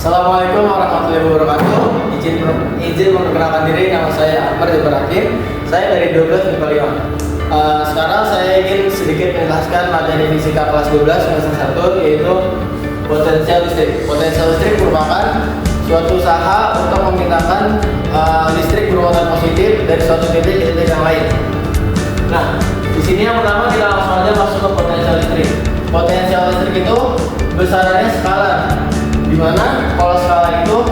Assalamualaikum warahmatullahi wabarakatuh. Izin memperkenalkan diri, nama saya Ahmad Ibrahim. Saya dari 12 MIPA 5. Sekarang saya ingin sedikit menjelaskan materi fisika kelas 12 semester 1, yaitu potensial listrik. Potensial listrik merupakan suatu usaha untuk memindahkan listrik bermuatan positif dari suatu titik ke titik yang lain. Nah, di sini yang pertama kita langsung aja masuk ke potensial listrik. Potensial listrik itu besarannya skalar, di mana kalau skala itu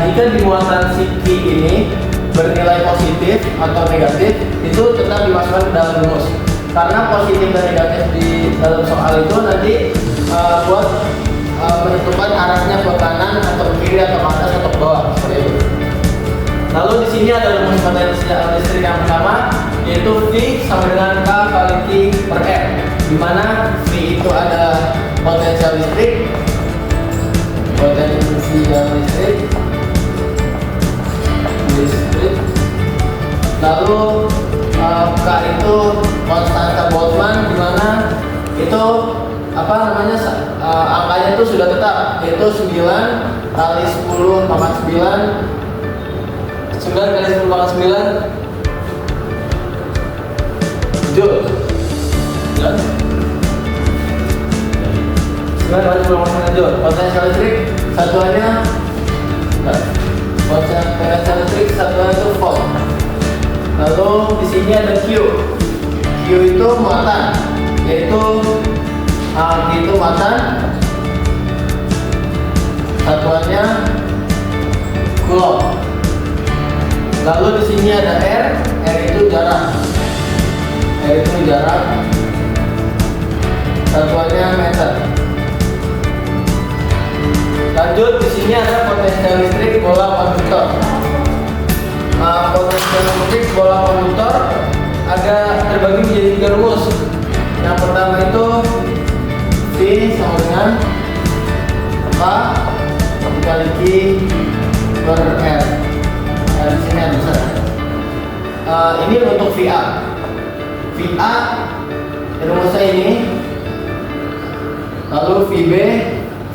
jika di muatan si Q ini bernilai positif atau negatif, itu tetap dimasukkan ke dalam rumus. Karena positif dan negatif di dalam soal itu nanti buat menentukan arahnya ke kanan atau ke kiri atau ke atas atau ke bawah, seperti itu. Lalu di sini ada rumus potensial listrik yang pertama, yaitu V sama dengan K kali Q per R, di mana V itu ada potensial listrik, lalu K itu konstanta Boltzmann, di mana itu angkanya itu sudah tetap, yaitu 9 kali 10 pangkat 9 kali 10 pangkat 9 Joule. 9 kali 10 pangkat 9 Joule. Potensial listrik satuannya itu volt. Lalu di sini ada Q. Q itu muatan, yaitu muatan, satuannya coulomb. Lalu di sini ada R. R itu jarak. Satuannya meter. Lanjut, di sini ada potensial listrik bola konduktor. Potensial listrik bola konduktor ada terbagi menjadi 3 rumus. Yang pertama itu V sama dengan K dikali Q per R. Nah, di sini ada besar. Ini untuk VA. VA rumusnya ini. Lalu VB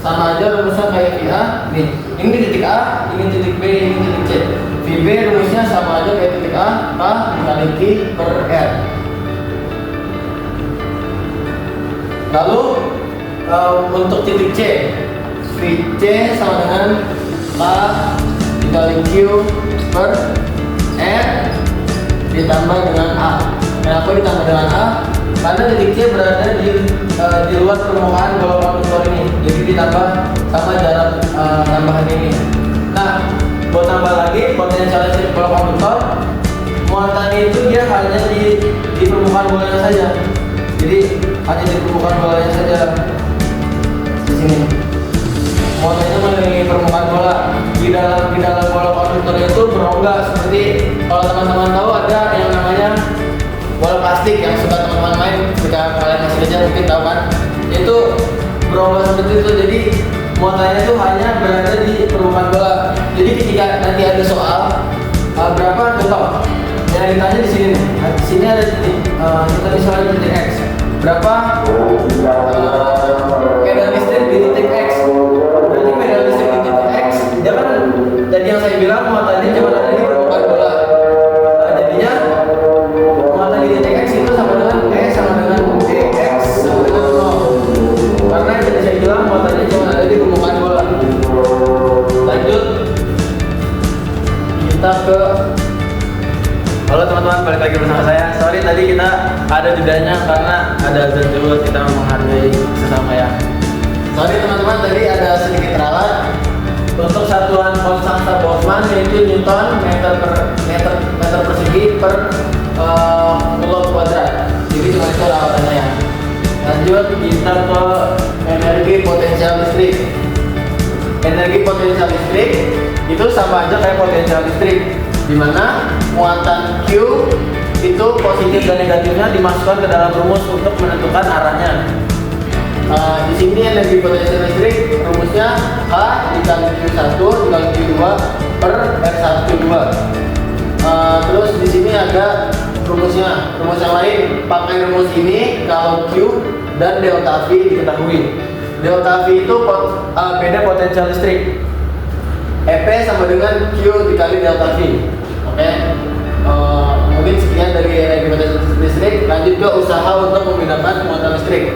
sama aja rumusnya kayak VA. Nih, ini titik A, ini titik B, ini titik C. VB rumusnya sama aja kayak titik A, K dikali Q per R. Lalu untuk titik C, VC sama dengan K dikali Q per R ditambah dengan A. Kenapa ditambah dengan A? Karena titik C berada di luar permukaan bola konduktor ini, jadi ditambah sama jarak tambahan ini. Nah, buat tambah lagi potensial listrik bola konduktor, muatannya itu dia hanya di permukaan bolanya saja. Jadi hanya di permukaan bolanya saja. Di sini muatannya mengelilingi permukaan bola. Di dalam bola konduktor itu berongga, seperti kalau teman-teman tahu ada yang namanya bola plastik yang suka teman-teman main ketika kalian masih kecil, mungkin tahu kan, itu berongga seperti itu. Jadi muatannya itu hanya berada di permukaan bola. Jadi ketika nanti ada soal berapa total yang ditanya di sini, di sini ada titik, kita misalnya titik X, berapa medan listrik di titik X. Berarti medan listrik di titik X, dia kan tadi yang saya bilang muatannya cuma ada di permukaan bola. Jadinya muatan di titik X itu sama dengan E sama dengan DX sama dengan 0. Karena yang tadi saya bilang muatannya cuma ada di permukaan bola. Lanjut, kita ke, halo teman-teman, balik lagi bersama saya. Sorry tadi kita ada jedanya karena ada azan dulu, kita menghargai sesama ya. Sorry teman-teman, tadi ada sedikit ralat. Untuk satuan konstanta Boltzmann yaitu Newton meter persegi per coulomb kuadrat. Jadi cuma itu rawatannya ya. Lanjut kita ke energi potensial listrik. Energi potensial listrik itu sama aja kayak potensial listrik, di mana muatan Q itu positif dan negatifnya dimasukkan ke dalam rumus untuk menentukan arahnya. Di sini energi potensial listrik rumusnya K dikali Q1 dikali Q2 per R1Q2. Terus di sini ada rumusnya. Rumus yang lain pakai rumus ini kalau Q dan delta V diketahui. delta V itu beda potensial listrik. EP sama dengan Q dikali delta V. Oke. Mungkin sekian dari energi potensial listrik. Lanjut ke usaha untuk memindahkan muatan listrik.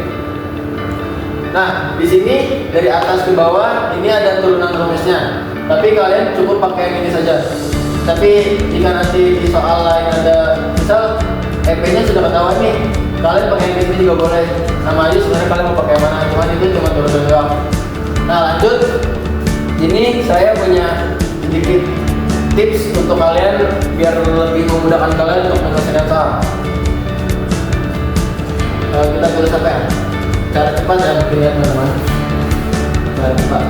Nah, di sini dari atas ke bawah ini ada turunan rumusnya. Tapi kalian cukup pakai yang ini saja. Tapi jika nanti di soal lain ada misal EP-nya sudah ketahuan nih, kalian pakai yang ini juga boleh. Sama aja sebenarnya kalian mau pakai mana, cuman itu cuma turunan doang. Nah, lanjut. Ini saya punya sedikit tips untuk kalian biar lebih memudahkan kalian untuk menyelesaikan soal. Kita tulis apa ya? Cara cepat ya, mungkin ya teman-teman. Cara cepat.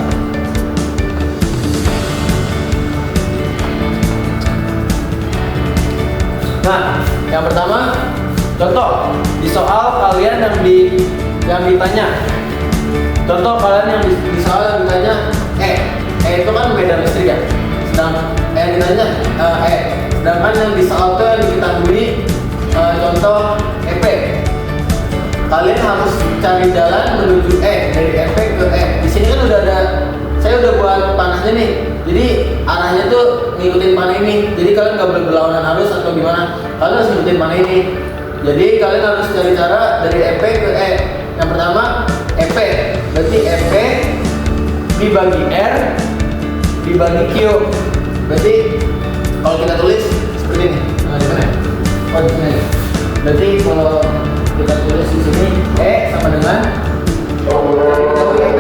Nah, yang pertama, contoh di soal kalian yang ditanya. Contoh kalian yang di soal yang ditanya, itu kan medan listrik ya. Sedangkan yang ditanya sedangkan yang di soal itu yang diketahui contoh EP. Kalian harus cari jalan menuju dari EP ke Di sini kan saya udah buat panahnya nih. Jadi arahnya tuh ngikutin panah ini. Jadi kalian nggak boleh berlawanan arus atau gimana. Kalian harus ngikutin panah ini. Jadi kalian harus cari cara dari EP ke Yang pertama EP, berarti EP dibagi R dibagi Q. Berarti kalau kita tulis seperti ini. Nah, di mana? Oh, di sini. Berarti kalau kita tulis di sini sama dengan kita punya EP.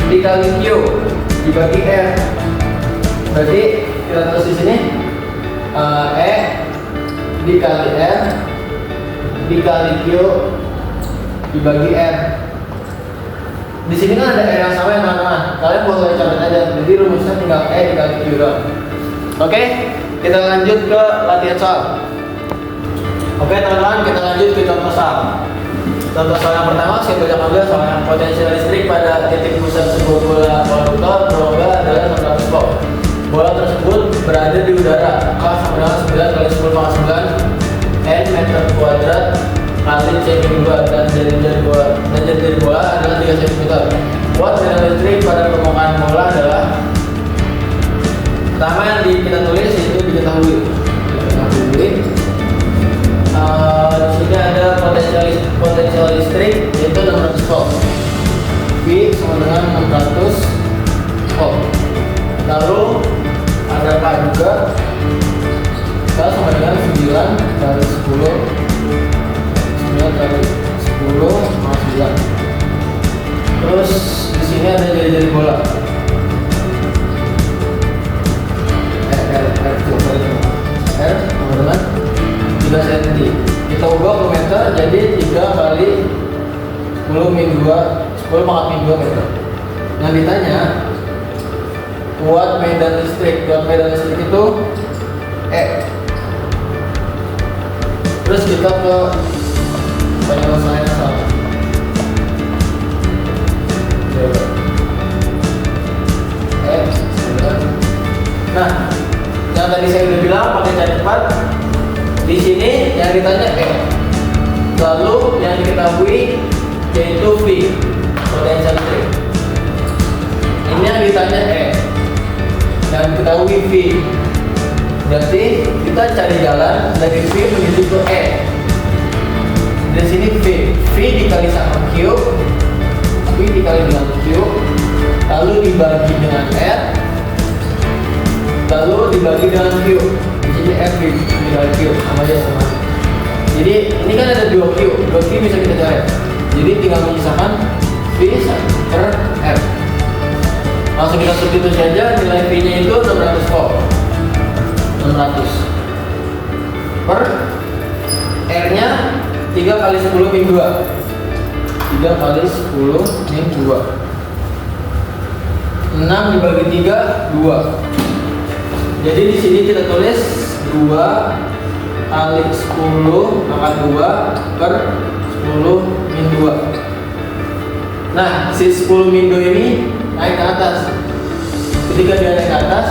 Dikali Q dibagi R. Berarti kita tulis di sini dikali R dikali Q dibagi R. Di sini kan ada R yang sama yang teman-teman. Kalian boleh catat aja. Jadi rumusnya tinggal dikali Q doang. Oke, kita lanjut ke latihan soal. Oke teman-teman, kita lanjut ke contoh soal. Contoh soal yang pertama, saya baca ambil soal yang potensial listrik pada titik pusat sebuah bola konduktor berlomba adalah 600 volt. Bola tersebut berada di udara K sama dengan 9 kali 10 pangkat 9 N meter kuadrat kali C-2 dan jari bola adalah 3 cm. Watt medan listrik pada permukaan bola adalah pertama yang kita tulis itu diketahui. Di sini ada potensial listrik yaitu 600 volt. V sama dengan 600 volt. Lalu ada K juga. K sama dengan 9 kali 10 9 kali 10 sama 9. Terus di sini ada jari-jari bola. R sama dengan 3 cm. Kita ubah ke meter jadi 3 kali 10 min 2 10 pangkat min 2 meter. Yang ditanya watt medan listrik. Watt medan listrik itu Terus kita ke penyelesaian soal. Nah, yang tadi saya udah bilang pakai cara cepat. Di sini yang ditanya lalu yang diketahui yaitu V, potensial listrik. Ini yang ditanya yang diketahui V. Berarti kita cari jalan dari V menuju ke Di sini V dikali sama Q, V dikali dengan Q, lalu dibagi dengan R, lalu dibagi dengan Q. Jadi F dikali Q sama aja sama. Jadi ini kan ada 2 Q bisa kita cari. Jadi tinggal menyisakan V per R. Langsung kita substitusi aja, nilai V nya itu 600 volt. 600 per R-nya 3 kali 10 min 2. 3 kali 10 min 2. 6 dibagi 3, 2. Jadi di sini kita tulis 2 kali 10 pangkat 2 per 10 min 2. Nah, si 10 min 2 ini naik ke atas. Ketika dia naik ke atas,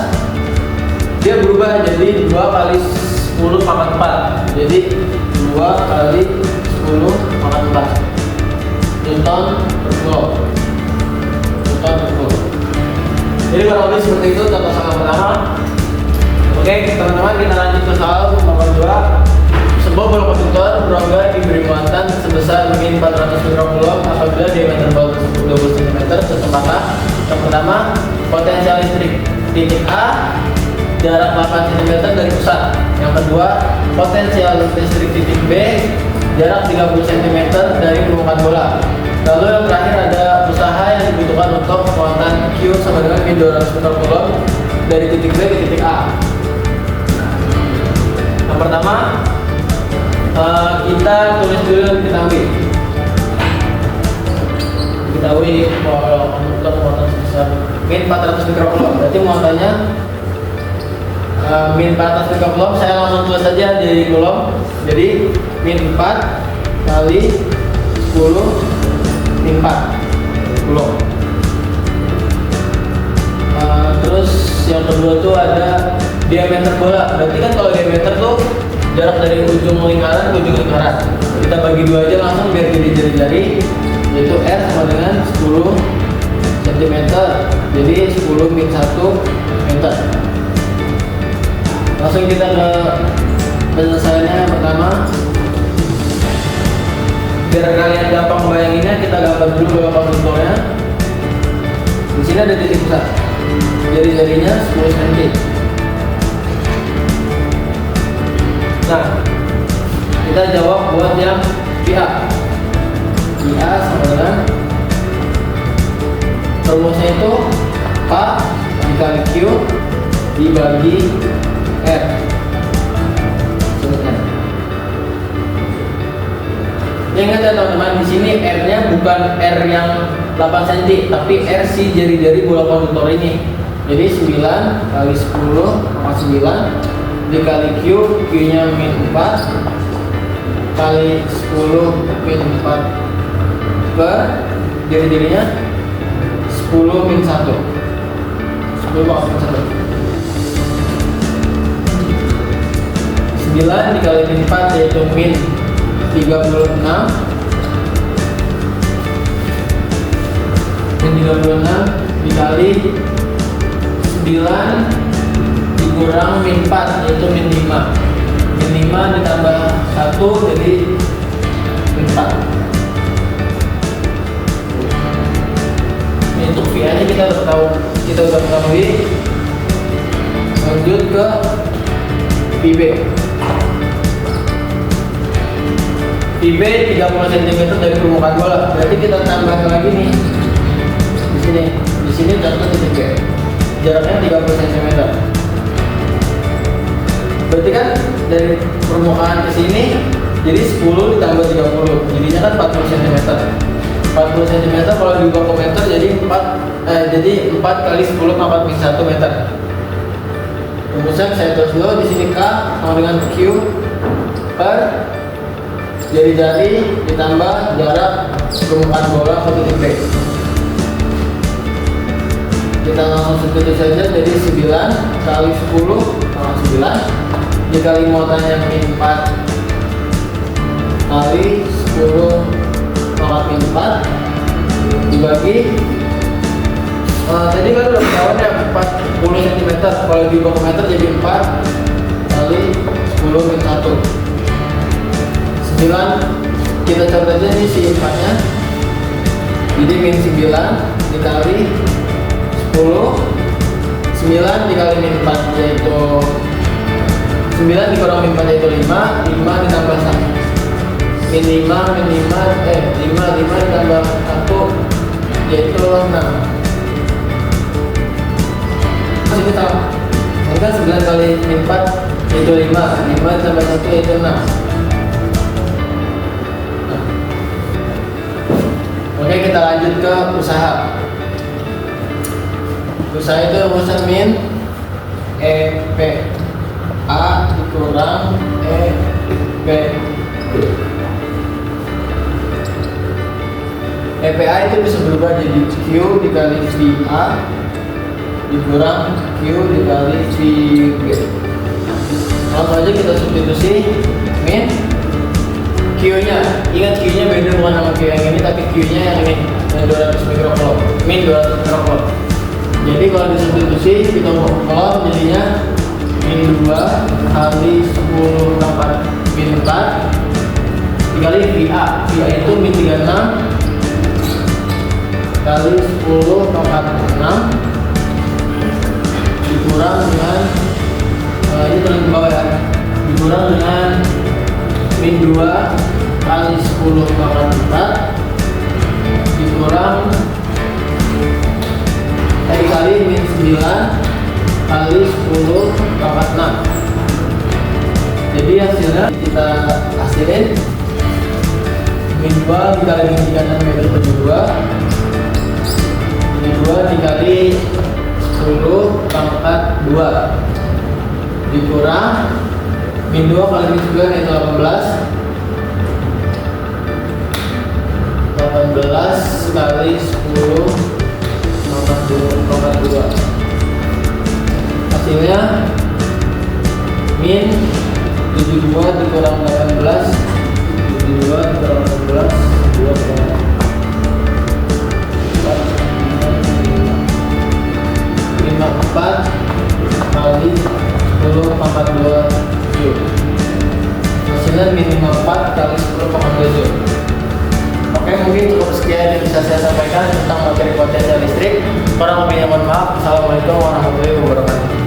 dia berubah jadi 2 kali 10 pangkat 4. Jadi 2 kali 10 pangkat 4 Newton per coulomb. Newton per coulomb. Jadi kurang lebih seperti itu contoh soal pertama. Oke teman-teman, kita lanjut ke soal nomor 2. Sebuah bola konduktor berongga diberi muatan sebesar min 400 mikrocoulomb apabila diameter bola tersebut 20 cm. Contoh kata yang pertama, potensial listrik titik A jarak 8 cm dari pusat. Yang kedua, potensial listrik titik B jarak 30 cm dari permukaan bola. Lalu yang terakhir ada usaha yang dibutuhkan untuk muatan Q sama dengan min 200 mikrocoulomb dari titik B ke titik A. Yang pertama, kita tulis dulu diketahui kalau konduktor muatan sebesar min 400 mikrocoulomb. Berarti muatannya min 400 mikrocoulomb. Saya langsung tulis saja di coulomb. Jadi min 4 kali 10 min 4 coulomb. Terus yang kedua tuh ada diameter bola. Berarti kan kalau diameter tuh jarak dari ujung lingkaran ke ujung lingkaran. Kita bagi 2 aja langsung biar jadi jari-jari, yaitu R sama dengan 10 cm. Jadi 10 min 1 meter. Langsung kita ke penyelesaiannya. Yang pertama, biar kalian gampang bayanginnya, kita gambar dulu bola konduktornya. Di sini ada titik pusat. Jari-jarinya 10 cm. Nah, kita jawab buat yang pihak. A sama dengan rumusnya itu K dikali Q dibagi R. Ingat ya teman-teman, di sini R-nya bukan R yang 8 cm, tapi R si jari-jari bola konduktor ini. Jadi 9 kali 10,9 dikali Q, Q-nya min 4 kali 10 min 4 per jari-jarinya 10 min 1. 10 min 1. 9 dikali min 4 yaitu min 36. Min 36 dikali 9 dikurang min 4 yaitu min 5. Min 5 ditambah 1 jadi min 4. Ini untuk VA nya kita udah ketahui. Lanjut ke PB. PB 30 cm dari permukaan bola. Berarti kita tambah lagi nih. Di sini contoh titik B. Jaraknya 30 cm. Berarti kan dari permukaan ke sini jadi 10 ditambah 30. Jadinya kan 40 cm. 40 cm kalau diubah ke meter jadi 4 kali 10 pangkat min 1 meter. Rumusnya saya tulis dulu di sini K sama dengan Q per jari-jari ditambah jarak permukaan bola ke titik B. Kita langsung substitusi saja, jadi 9 kali 10 sama 9 dikali muatannya min 4 kali 10 pangkat min 4 dibagi tadi kan udah ketahuan ya 40 cm, kalau diubah ke meter jadi 4 kali 10 min 1. 9 kita coret aja nih si 4 nya, jadi min 9 dikali 10. 9 dikali min 4 yaitu 9 dikurang min 4 yaitu 5. 5 ditambah 1 min 5 ditambah 1 yaitu 6. Ini sama, maka 9 kali min 4 yaitu 5 ditambah 1 yaitu 6. kita lanjut ke usaha. Usaha itu rumusnya min EPA dikurang EPB. EPA itu bisa berubah jadi Q dikali VA dikurang Q dikali VB. Langsung aja kita substitusi min Q-nya. Ingat Q-nya beda, bukan sama Q yang ini, tapi Q-nya yang ini, yang 200 mikrocoulomb, min 200 mikrocoulomb. Jadi kalau disubstitusi kita coulomb jadinya min 2 kali 10 tambah min 4 dikali VA. VA itu min 36 kali 10 pangkat 6 dikurang dengan ini tulis di bawah ya, dikurang dengan min 2 kali 10 pangkat 4 dikurang dikali min 9 kali 10 pangkat 6. Jadi hasilnya kita hasilin min 2 dikali min 36 yaitu 72, min 2 dikali 10 pangkat 2 dikurang min 2 kali min 9 yaitu 18 kali 10 pangkat 2. Hasilnya min 72 dikurang 18, 72 dikurang 18 54 kali 10 pangkat 2 joule. Hasilnya min 54 kali 10 pangkat 2 joule. Oke, mungkin cukup sekian yang bisa saya sampaikan tentang materi potensial listrik. Kurang lebihnya mohon maaf. Assalamualaikum warahmatullahi wabarakatuh.